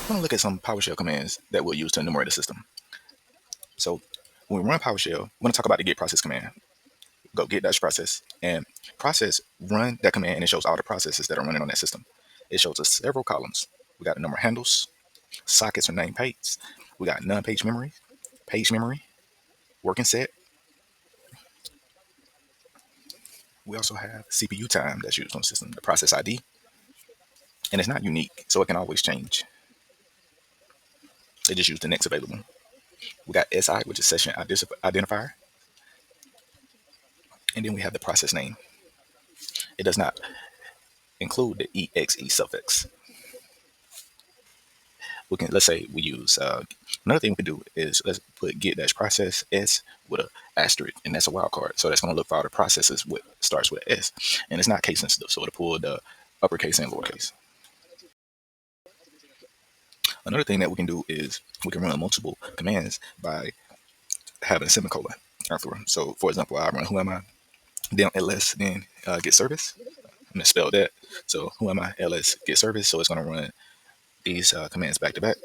we're going to look at some PowerShell commands that we'll use to enumerate the system. So when we run PowerShell, we're going to talk about the get process command. Go get-process, and process run that command, and it shows all the processes that are running on that system. It shows us several columns. We got a number of handles, sockets or name pages. We got non-page memory, page memory, working set. We also have CPU time that's used on the system, the process ID, and it's not unique, so it can always change. They just use the next available. We got SI, which is session identifier, and then we have the process name. It does not include the exe suffix. Let's say we use another thing we can do is let's put get-process s with a asterisk, and that's a wildcard. So that's going to look for all the processes with starts with s, and it's not case sensitive, so it'll pull the uppercase and lowercase. Another thing that we can do is we can run multiple commands by having a semicolon after them. So for example, I run who am I, then ls, then get service. I'm gonna spell that. So who am I, ls, get service. So it's going to run these commands back to back.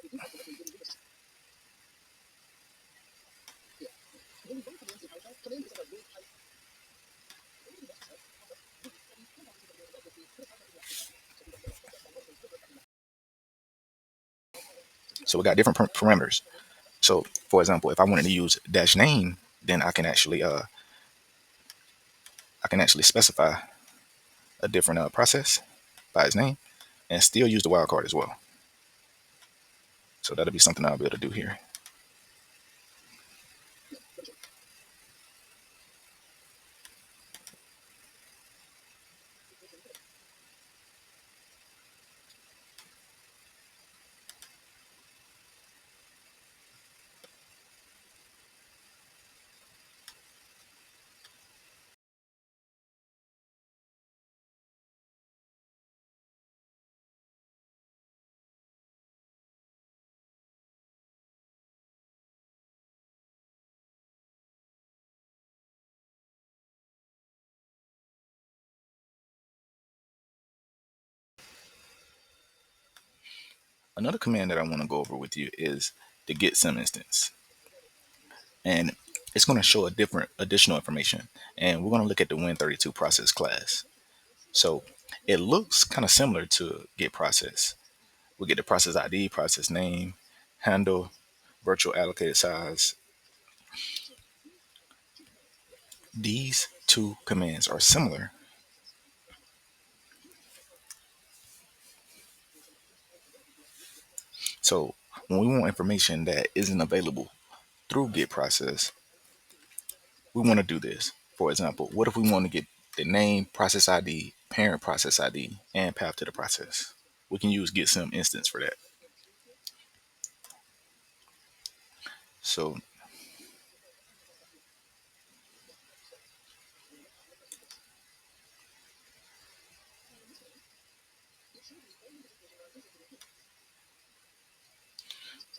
So we got different parameters. So for example, if I wanted to use dash name, then I can actually specify a different process by its name and still use the wildcard as well. So that'll be something I'll be able to do here. Another command that I want to go over with you is the get sim instance. And it's going to show a different additional information. And we're going to look at the Win32 process class. So it looks kind of similar to get process. We get the process ID, process name, handle, virtual allocated size. These two commands are similar. So when we want information that isn't available through get process, we want to do this. For example, what if we want to get the name, process ID, parent process ID, and path to the process? We can use get sim instance for that.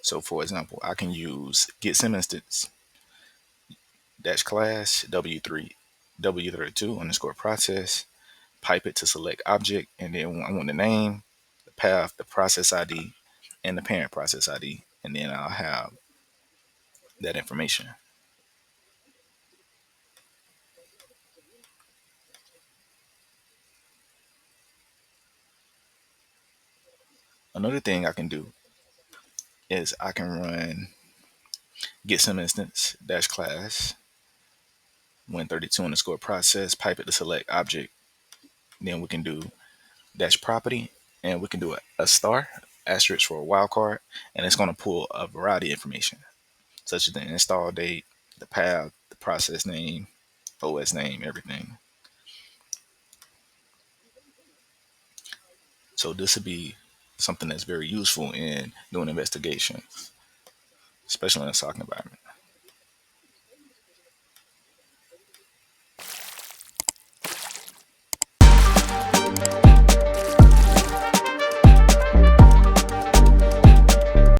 So for example, I can use get sim instance dash class w32 underscore process, pipe it to select object, and then I want the name, the path, the process ID, and the parent process ID, and then I'll have that information. Another thing I can do is I can run get sim instance dash class Win32 underscore process, pipe it to select object. Then we can do dash property, and we can do a star asterisk for a wildcard, and it's going to pull a variety of information such as the install date, the path, the process name, OS name, everything. So this would be something that's very useful in doing investigations, especially in a SOC environment.